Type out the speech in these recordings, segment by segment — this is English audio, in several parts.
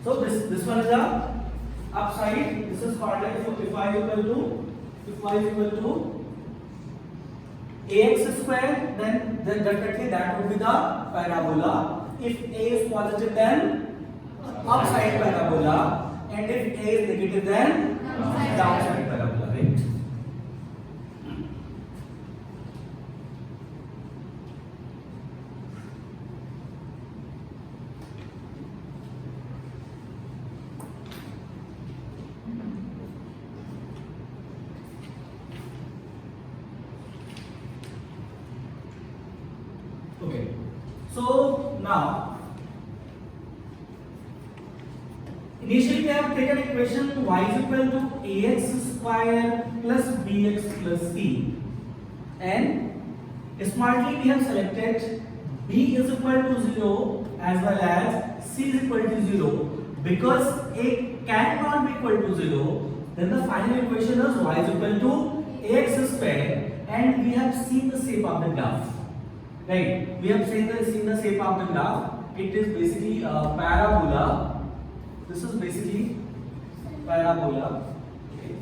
So this one is the upside. This is called as, so if y equal to ax square, then definitely that would be the parabola. If a is positive, then upside parabola, and if a is negative, then downside parabola, right? Okay, so now initially we have taken equation y is equal to ax square plus bx plus c, and smartly we have selected b is equal to 0 as well as c is equal to 0, because a cannot be equal to 0. Then the final equation is y is equal to ax square, and we have seen the shape of the graph. Right, we have seen the shape of the graph. It is basically a parabola. This is basically parabola. Okay.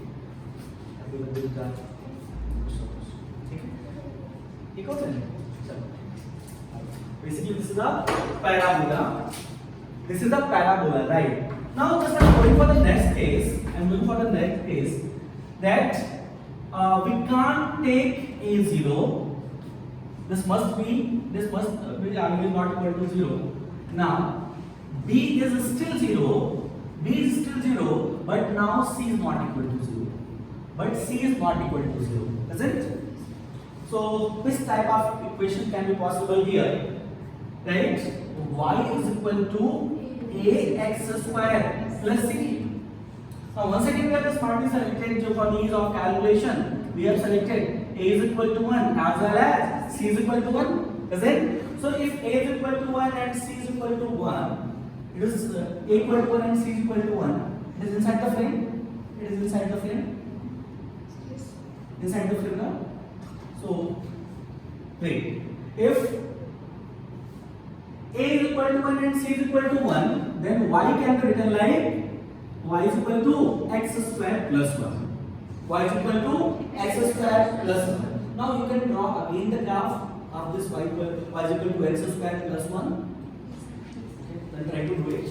Basically, this is a parabola. This is the parabola, right? Now, just I'm going for the next case. That we can't take a0. This must be always not equal to 0. Now b is still 0, but now c is not equal to 0. Is it? So which type of equation can be possible here? Right? Y is equal to ax square plus c. Now once again we have smartly selected for the ease of calculation. We have selected a is equal to 1 as well as c is equal to 1. Is it? So if a is equal to 1 and c is equal to 1, it is a equal to 1 and c is equal to 1. It is inside the frame. Inside the frame now. So wait. If a is equal to 1 and c is equal to 1, then y can be written like y is equal to x square plus 1. Y is equal to x square plus 1. Now you can draw again the graph of this y is equal to x square plus 1. Okay, then try to do it.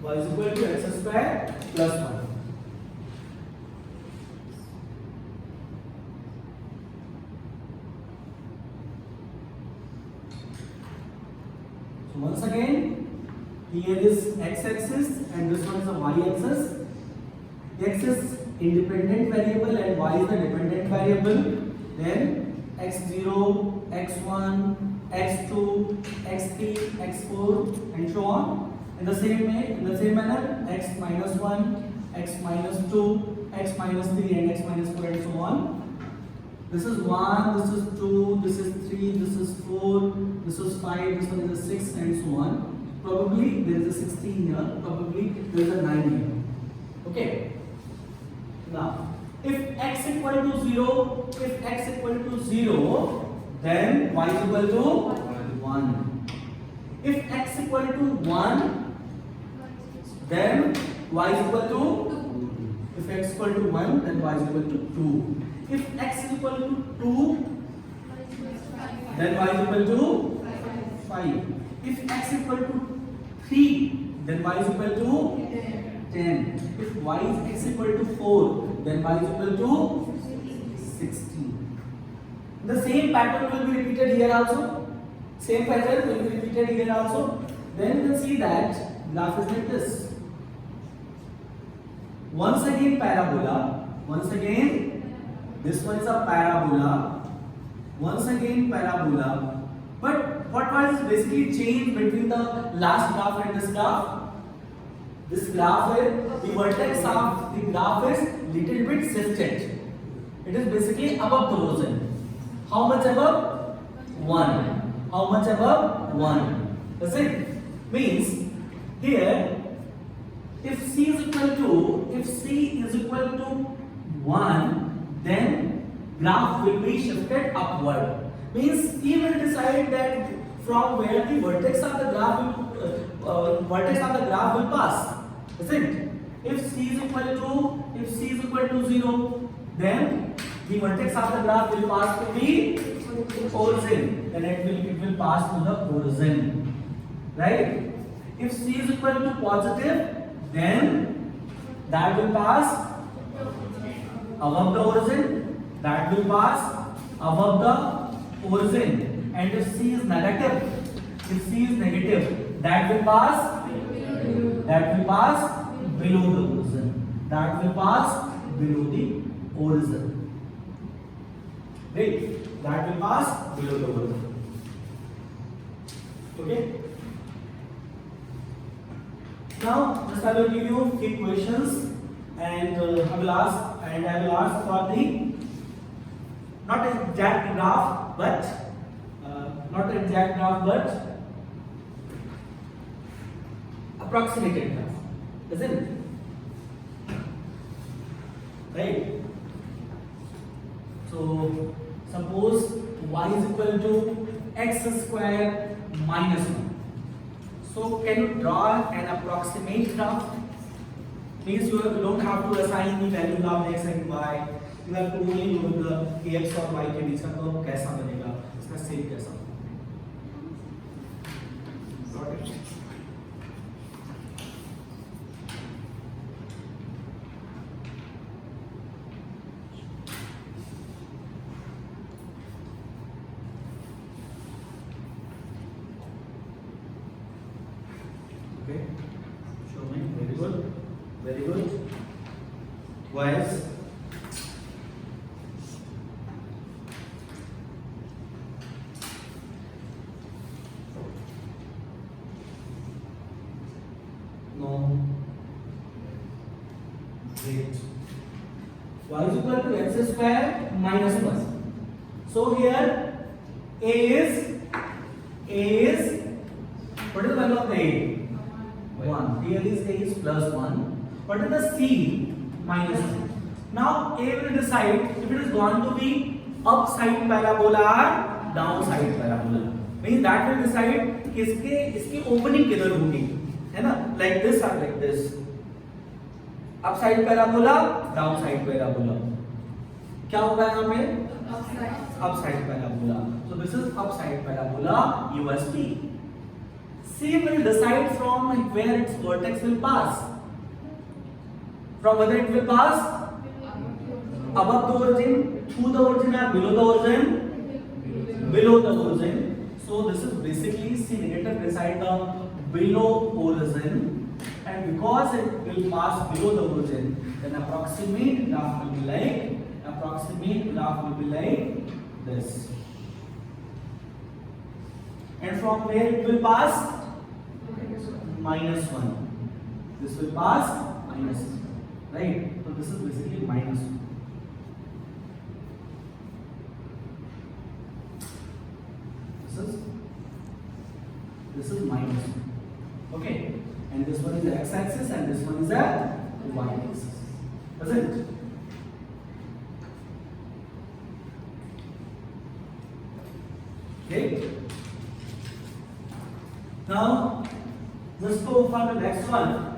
Y is equal to x square plus 1. So once again, here is x-axis and this one is the y-axis. X is independent variable and y is the dependent variable. Then x0, x1, x2, x3, x4 and so on. In the same manner, x minus 1, x minus 2, x minus 3 and x minus 4 and so on. This is 1, this is 2, this is 3, this is 4, this is 5, this one is 6 and so on. Probably there is a 16 here, probably there is a 9 here. Okay. Now, if x equal to 0, then y is equal to 1. If x equal to 1, then y is equal to, if x equal to 1, then y is equal to 2. If x is equal to 2, then y is equal to 5. If x is equal to 3, then y is equal to 10. If y is x equal to 4, then y is equal to 16. The same pattern will be repeated here also. Same pattern will be repeated here also. Then you can see that graph is like this. Once again parabola. Once again, this one is a parabola. Once again parabola. But what was basically changed between the last graph and this graph? This graph is, the vertex of the graph is little bit shifted. It is basically above the horizon. How much above? 1. How much above? 1. Does it? Means here, if c is equal to 1, then graph will be shifted upward. Means he will decide that from where the vertex of the graph will pass. Is it? If c is equal to 0, then the vertex of the graph will pass to the origin. Then it will pass to the origin. Right? If c is equal to positive, then that will pass above the origin. That will pass above the origin. And if c is negative, that will pass below the origin. That will pass below the origin. Right? That will pass below the origin. Okay? Now, just I will give you few questions, and I will ask for the not exact graph, but approximated graph, isn't it? Right? So suppose y is equal to x square minus 1. So can you draw an approximate graph? Means you don't have to assign the value of x and y. You have to only know the ax और y के बीच का curve कैसा बनेगा, इसका shape कैसा बनेगा. Okay, show me. Very good, very good. Wise. No. Great. Y is equal to x square minus 1. So here a is what is the value of a? 1. Here is a is plus 1. What is the c? Minus 2. Now a will decide if it is going to be upside parabola or downside parabola. Means that will decide इसकी opening किधर होगी, है ना? Like this or like this. Upside parabola, downside parabola. क्या होगा यहाँ पे? Upside parabola. So this is upside parabola USP. C will decide from where its vertex will pass. From whether it will pass above the origin, through the origin, or below the origin? Below the origin. So this is basically C negative decide the below origin, and because it will pass below the origin, then approximate graph will be like this. And from where it will pass? Minus 1. This will pass minus 1. Right? So this is basically minus 1. This is minus 1. Okay? And this one is the x-axis and this one is the y-axis. Doesn't it? Okay. Now let's go for the next one.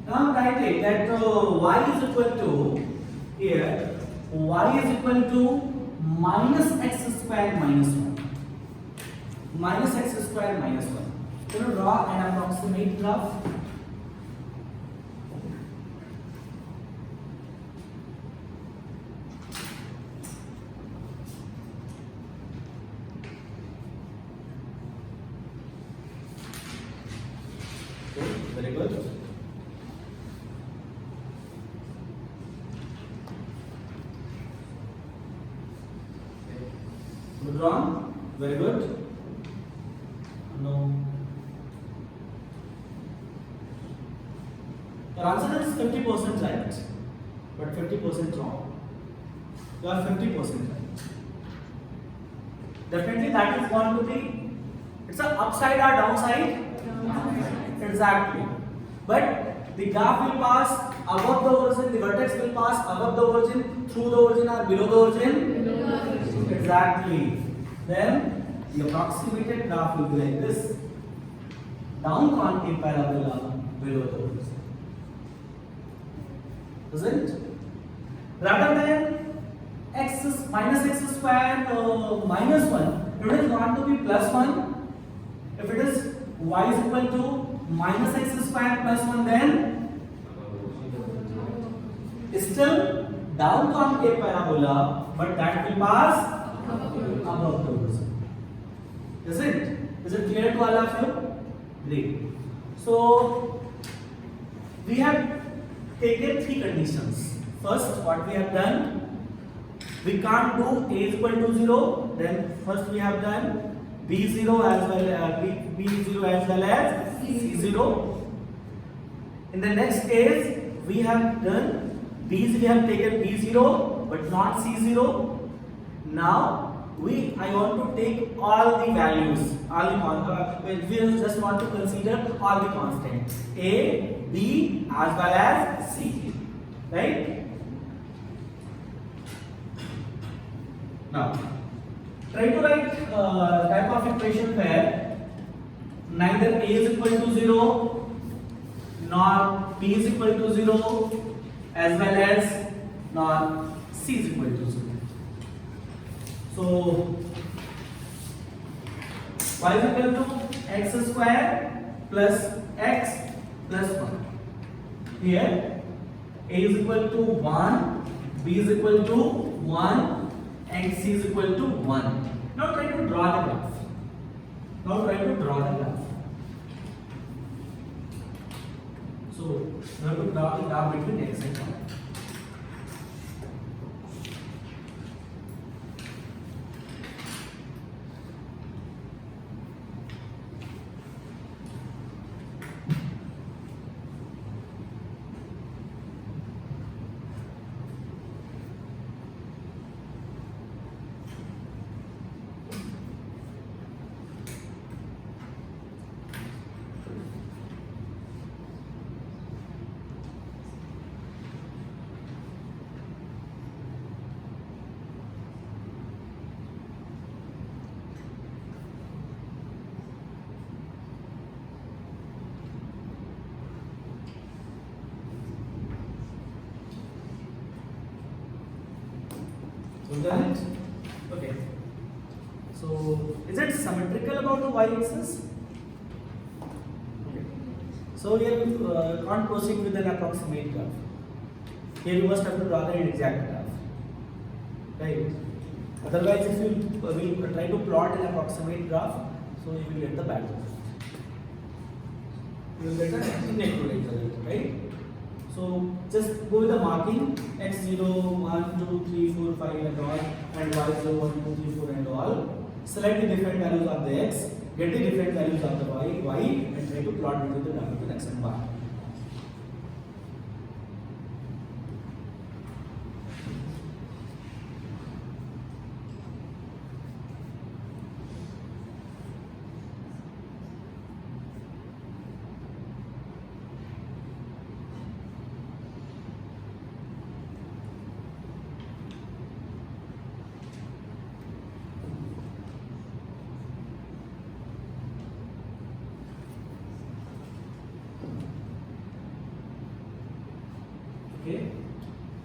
Now I'm writing that y is equal to here y is equal to minus x square minus 1. Minus x square minus 1. So draw an approximate graph. Okay, very good. Wrong. Very good. No. Your answer is 50% right, but 50% wrong. You are 50% right. Definitely that is going to be, it's an upside or downside? Exactly. But the graph will pass above the origin, the vertex will pass above the origin, through the origin or below the origin? Exactly. Then the approximated graph will be like this. Down concave parabola below the origin. Isn't? Rather than x is minus x square minus 1, it is going to be plus 1. If it is y is equal to minus x square plus 1, then still down concave parabola, but that will pass above the origin. Is it? Is it clear to all of you? Great. So we have taken three conditions. First, what we have done, we can't do a is equal to 0. Then first we have done b0 as well as b0 as well as c0. In the next case, we have done we have taken b0 but not c0. Now I want to take all the values, we just want to consider all the constants a, b as well as c, right? Now try to write type of equation where neither a is equal to 0 nor b is equal to 0 as well as nor c is equal to 0. So y is equal to x square plus x plus 1. Here a is equal to 1, b is equal to 1 and c is equal to 1. Now try to draw the graph. So now to draw the graph between x and y. Okay. So is it symmetrical about the y-axis? Okay. So here you can't proceed with an approximate graph. Here you must have to draw an exact graph, right? Otherwise, if you will try to plot an approximate graph, so you will get the bad result. You will get an inaccurate result, right? So just go with the marking x0, 1, 2, 3, 4, 5 and all, and y0, 1, 2, 3, 4 and all. Select the different values of the x, get the different values of the y, and try to plot between the diameter x and y.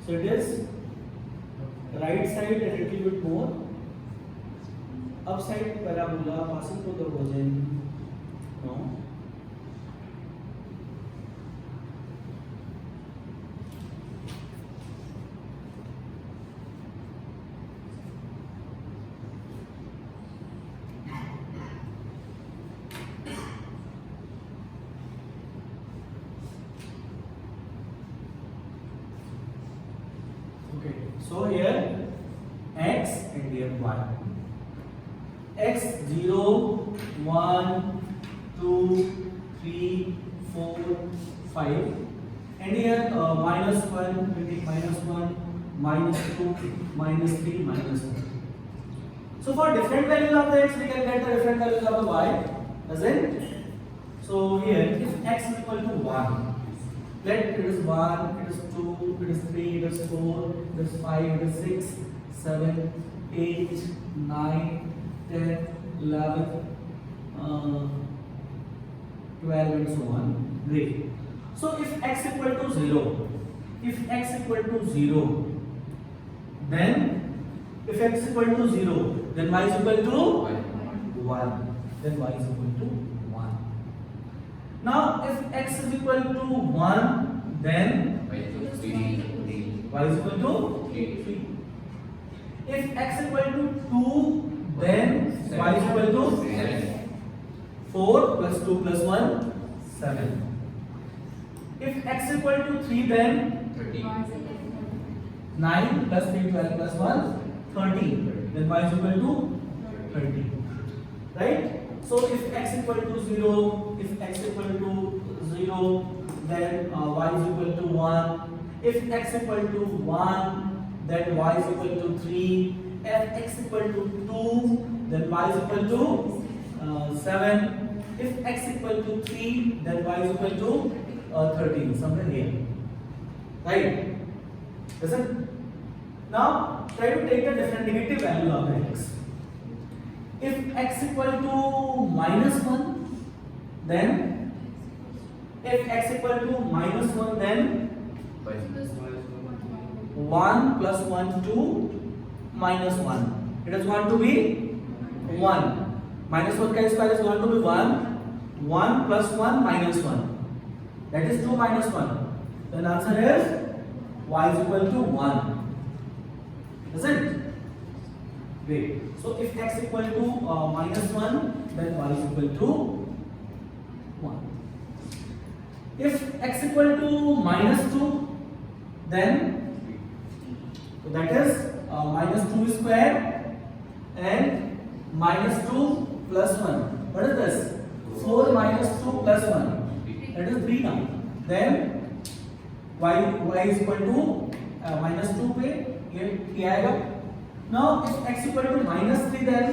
So it is right side a little bit more, upside parabola passing through the origin. No. Okay, so here x and here y. X 0, 1, 2, 3, 4, 5, and here -1, we take -1, -2, -3, -1. So for different values of the x, we can get the different values of the y, does it? So here, if x is equal to 1, let it is 1, it is 2, it is 3, it is 4, it is 5, it is 6, 7, 8, 9, 10, 11, 12 and so on. Great. So if x equal to 0, if x equal to 0, then if x equal to 0, then y is equal to 1. Then y is equal to 1. Now if x is equal to 1, then y is equal to 3. If x equal to 2, then y is equal to 4 plus 2 plus 1, 7. If x equal to 3, then 9 plus 3, 12 plus 1, 13. Then y is equal to 30. Right? So if x equal to 0, if x equal to 0, then y is equal to 1. If x equal to 1, then y is equal to 3. If x equal to 2, then y is equal to 7. If x equal to 3, then y is equal to 13, somewhere here. Right? Listen. Now try to take the different negative value of the x. If x equal to -1, then if x equal to -1, then 1 plus 1, 2, -1. It is going to be 1. -1 का square is going to be 1. 1 plus 1 minus 1. That is 2 minus 1. Then answer is y is equal to 1. Is it? Great. So if x equal to -1, then y is equal to 1. If x equal to -2, then so that is -2 square and -2 plus 1. What is this? 4 minus 2 plus 1. That is 3 now. Then y is equal to -2 पे ये क्या आएगा? Now if x equal to -3, then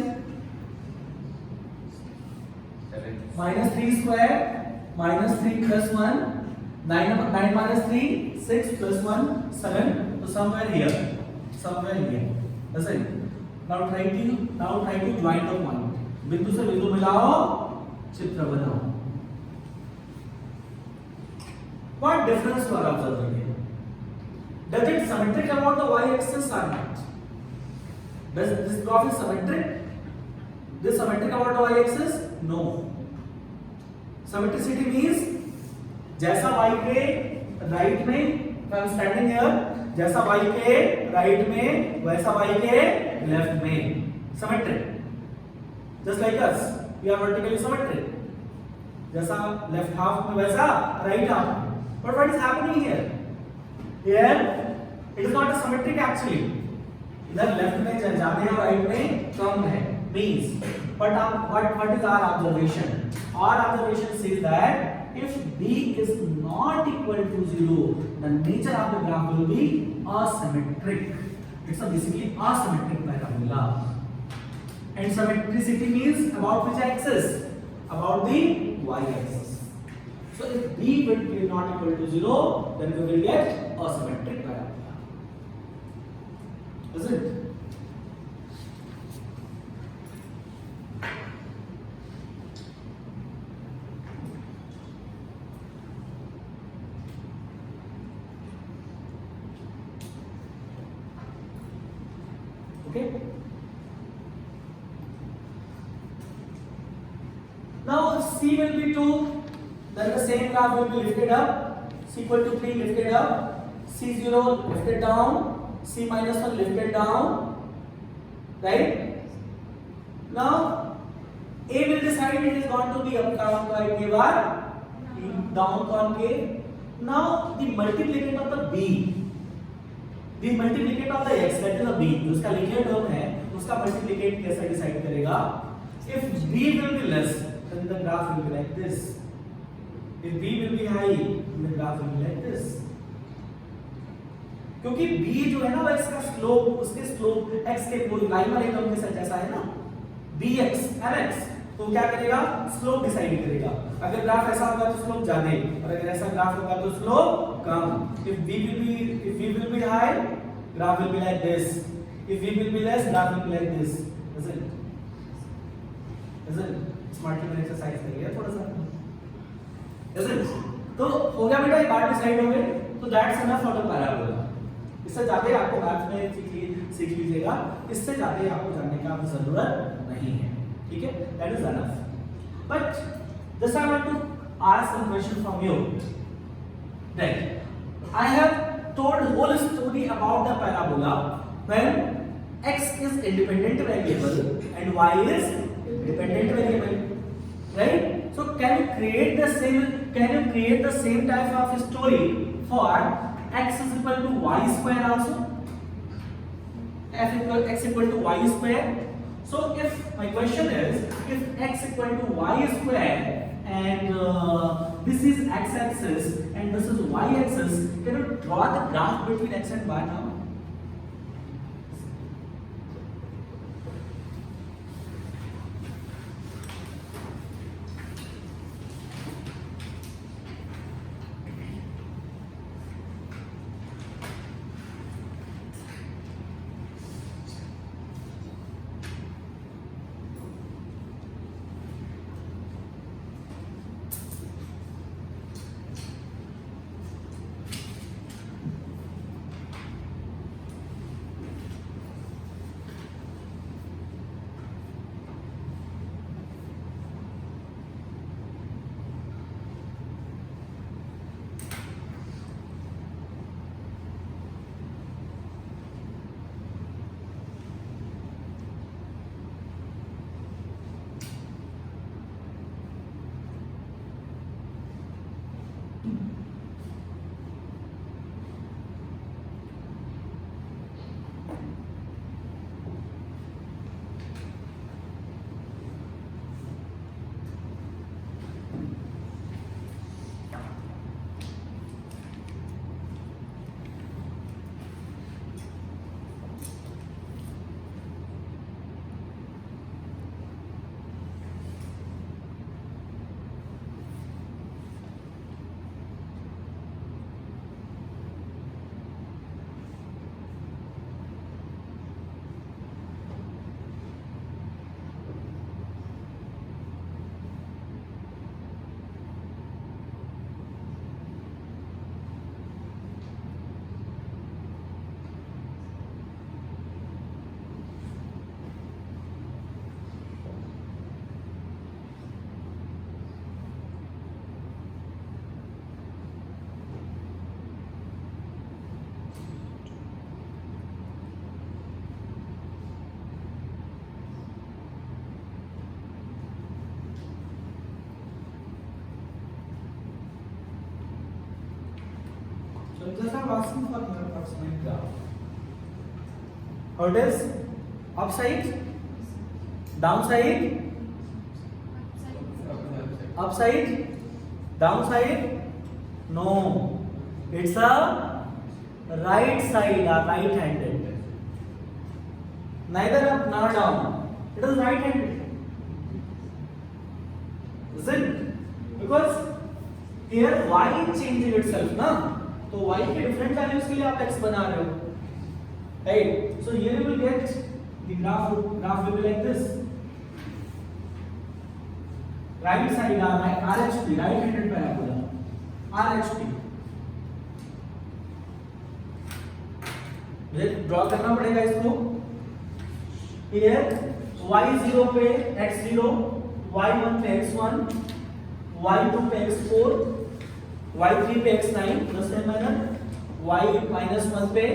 -3 square -3 plus 1, 9 minus 3, 6 plus 1, 7. So somewhere here. That's it. Now try to join the point. बिंदु से बिंदु मिलाओ, चित्र बनाओ. What difference you are observing here? Does it symmetric about the y-axis or not? Does this graph is symmetric? This symmetric about the y-axis? No. Symmetricity means जैसा y के right में, I am standing here, जैसा y के right में वैसा y के left में. Symmetric. Just like us, we are vertically symmetric. जैसा left half में वैसा right half में. But what is happening here? Here it is not a symmetric actually. इधर left में ज्यादा है और right में कम है. Means, but what is our observation? Our observation says that if b is not equal to 0, the nature of the graph will be asymmetric. It's a basically asymmetric parabola. And symmetricity means about which axis? About the y-axis. So if b will be not equal to 0, then we will get asymmetric parabola. Is it? C will be 2, then the same graph will be lifted up. C equal to 3 lifted up, C0 lifted down, C minus 1 lifted down, right? Now A will decide it is going to be up concave or down concave. Now the multiplicate of the B, the multiplicate of the x, that is the B, जो उसका लिखिए term है, उसका multiplicate कैसे decide करेगा? If B will be less, then the graph will be like this. If B will be high, then the graph will be like this. क्योंकि B जो है ना वो x का स्लोप, उसके स्लोप x के पूरी लाइन वाले टर्म के साथ जैसा है ना, bx mx, तो क्या करेगा? स्लोप डिसाइड करेगा. अगर ग्राफ ऐसा होगा तो स्लोप ज्यादा, और अगर ऐसा ग्राफ होगा तो slope come. If V will be high, graph will be like this. If V will be less, graph will be like this. Isn't smart में एक्सरसाइज करिए थोड़ा सा. Isn't? तो हो गया बेटा, ये बात डिसाइड हो गई. तो that's enough for the parabola. इससे ज्यादा आपको मैथ्स में सीख लीजिएगा, इससे ज्यादा आपको जानने का जरूरत नहीं है. ठीक है, that is enough. But this I want to ask some question from you. That I have told whole story about the parabola when x is independent variable and y is dependent variable, right? So can you create the same type of story for x is equal to y square also? X equal to y square. So if my question is, if x equal to y square and this is x-axis and this is y-axis, can you draw the graph between x and y now? Just I'm asking for your approximate graph. How it is? Upside? Downside? Upside? Downside? No. It's a right side, right-handed. Neither up nor down. It is right-handed. Is it? Because here y is changing itself, na? तो y के different values के लिए आप x बना रहे हो, right? So here you will get the graph will be like this. Right side RHP, right handed parabola, RHP. मुझे draw करना पड़ेगा इसको. हियर y0 पे x0, y1 पे x1, y2 पे x4, y3 पे x9 प्लस है y -1 पे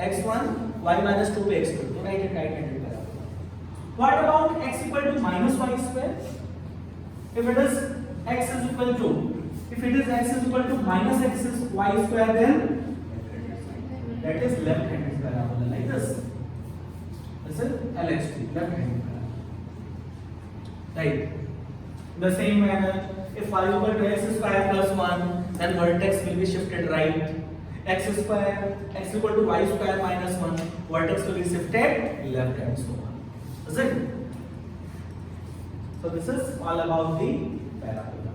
x1, y -2 पे x2, तो right handed parabola. What about x equal to minus y square? If it is x is equal to minus x is y square, then that is left-handed parabola like this. This is LHT, left-handed parabola. Right. The same manner, if y equal to x square plus 1, then vertex will be shifted right. X equal to y square minus 1, vertex will be shifted left and so on. Is it? So this is all about the parabola.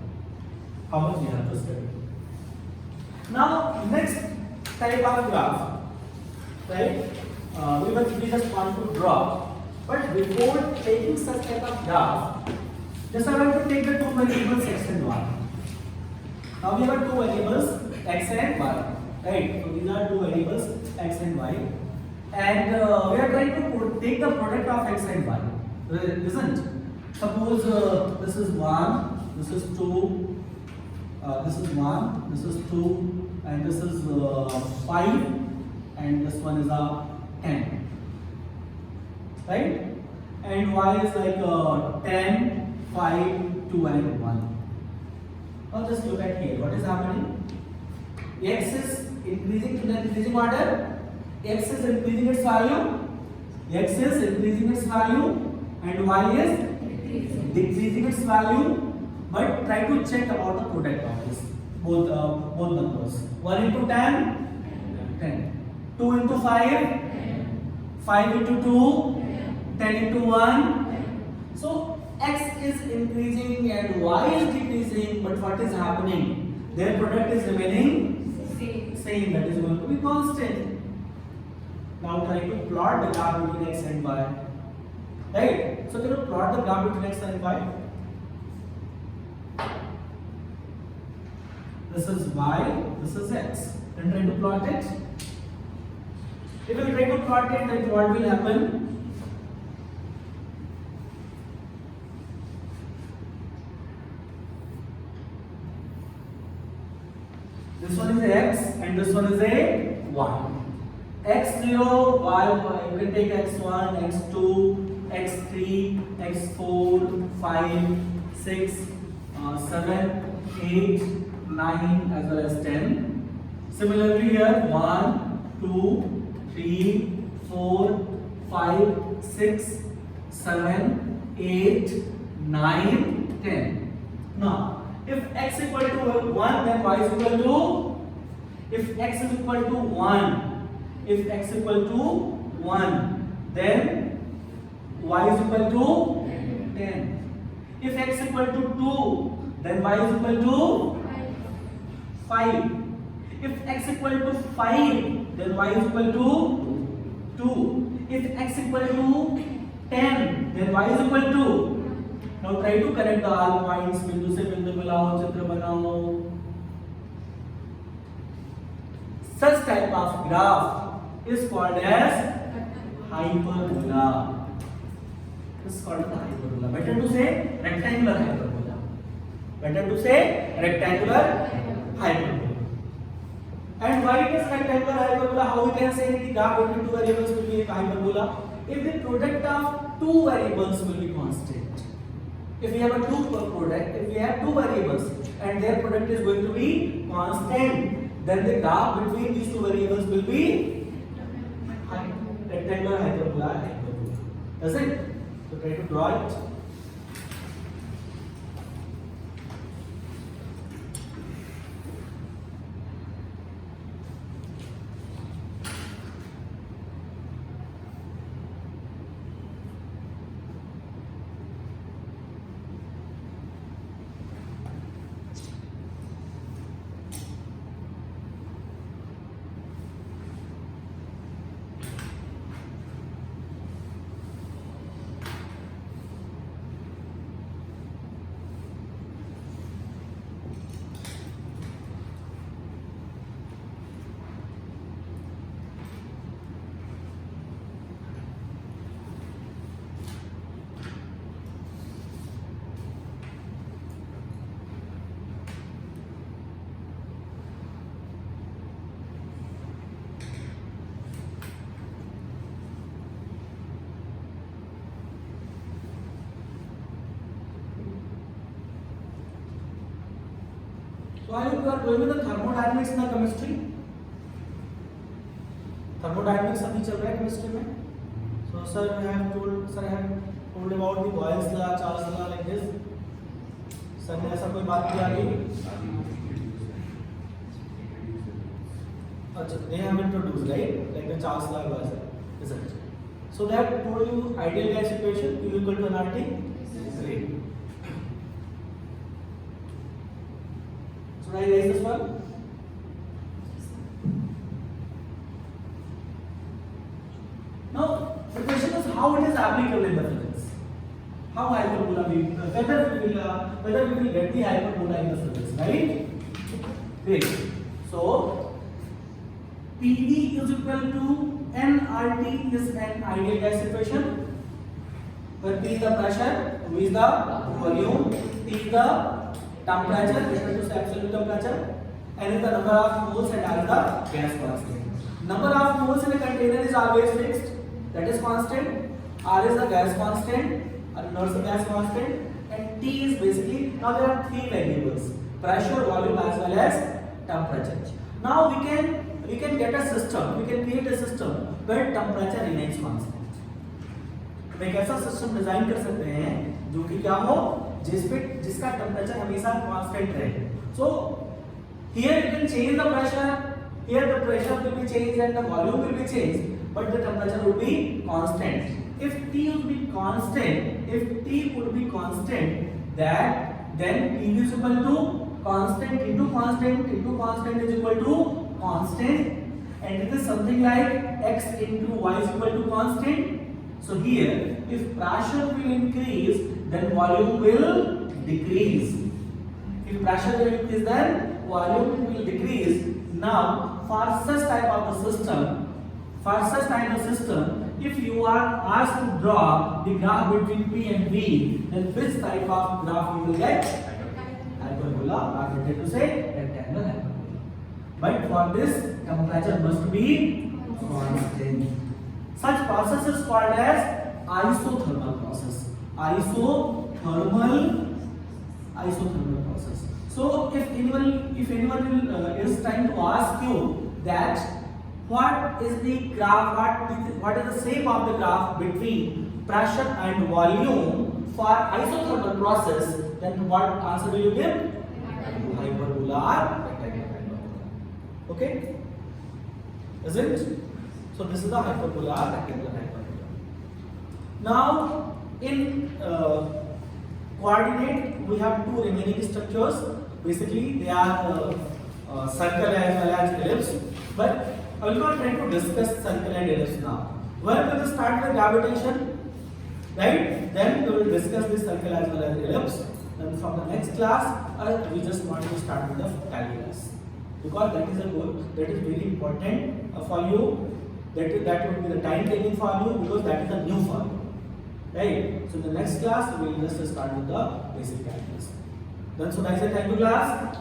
How much we have to study. Now next type of graph, right? We just want to draw, but before taking such type of graph, just I want to take the two variables x and y. Now we have two variables x and y, right? So these are two variables x and y, and we are trying to take the product of x and y. Isn't? Suppose this is 1, this is 2, this is 1, this is 2, and this is 5, and this one is a 10, right? And y is like 10, 5, 2, and 1. Now just look at here. What is happening? X is increasing to the increasing order. X is increasing its value. X is increasing its value, and y is decreasing its value. But try to check about the product of this both numbers. 1 into 10, 10. 2 into 5, 5 into 2, 10 into 1. So x is increasing and y is decreasing, but what is happening? Their product is remaining same. That is going to be constant. Now try to plot the graph between x and y. Right? So can you plot the graph between x and y? This is y, this is x. Then try to plot it. If you try to plot it, then what will happen? This one is a x and this one is a y. x0, y, you can take x1, x2, x3, x4, 5, 6, 7, 8, 9 as well as 10. Similarly here 1, 2, 3, 4, 5, 6, 7, 8, 9, 10. Now if x equal to 1, then y is equal to, if x is equal to 1, if x equal to 1, then y is equal to 10. If x equal to 2, then y is equal to 5. If x equal to 5, then y is equal to 2. If x equal to 10, then y is equal to. Now try to connect the all points. बिंदु से बिंदु मिलाओ, चित्र बनाओ. Such type of graph is called as hyperbola. This is called hyperbola. Better to say rectangular hyperbola. Better to say rectangular hyperbola. And why it is rectangular hyperbola? How we can say the graph between two variables will be a hyperbola? If the product of two variables will be constant. If we have a two product, if we have two variables and their product is going to be constant, then the graph between these two variables will be rectangular hyperbola. Does it? So try to draw it. So I hope you are going with the thermodynamics in the chemistry. Thermodynamics अभी चल रहा है chemistry में. So sir I have told about the Boyle's law, Charles law like this. Sir ने ऐसा कोई बात किया नहीं. अच्छा, they have introduced, right? Like the Charles law was, isn't it? So they have told you ideal gas equation Q equal to nRT. Great. So I raise this one. Now the question is how it is applicable in the physics. How hyperbola whether we will get the hyperbola in the physics, right? Great. So PV is equal to nRT is an ideal gas equation, where P is the pressure, V is the volume, T is the temperature, respect to absolute temperature, N is the number of moles and R is the gas constant. Number of moles in a container is always fixed, that is constant. R is the gas constant, another gas constant, and T is basically, now there are three variables: pressure, volume as well as temperature. Now we can get a system, we can create a system where temperature remains constant. हम एक ऐसा system design कर सकते हैं जो कि क्या हो, जिसका टेम्परेचर हमेशा कांस्टेंट रहे. So here you can change the pressure, here the pressure will be changed and the volume will be changed, but the temperature will be constant. If T would be constant, that then P is equal to constant into constant into constant is equal to constant, and it is something like x into y is equal to constant. So here if pressure will increase then volume will decrease. If pressure will increase then volume will decrease. Now for such type of system, if you are asked to draw the graph between P and V, then which type of graph you will get? Hyperbola, or better to say rectangle hyperbola. But for this temperature must be constant. Such process is called as isothermal process. Isothermal process. So if anyone is trying to ask you that what is the graph, what is the shape of the graph between pressure and volume for isothermal process, then what answer will you give? Hyperbola or rectangle. Okay, is it? So this is the hyperbola, rectangular hyperbola. Now in coordinate we have two remaining structures. Basically they are circle as well as ellipse, but I will not try to discuss circle and ellipse now. Where we will start with gravitation, right? Then we will discuss the circle as well as ellipse. Then from the next class we just want to start with the calculus, because that is a goal, that is very important for you. That would be the time taking for you, because that is a new for you, right? So in the next class we will just start with the basic calculus. Then so that's it. Thank you class.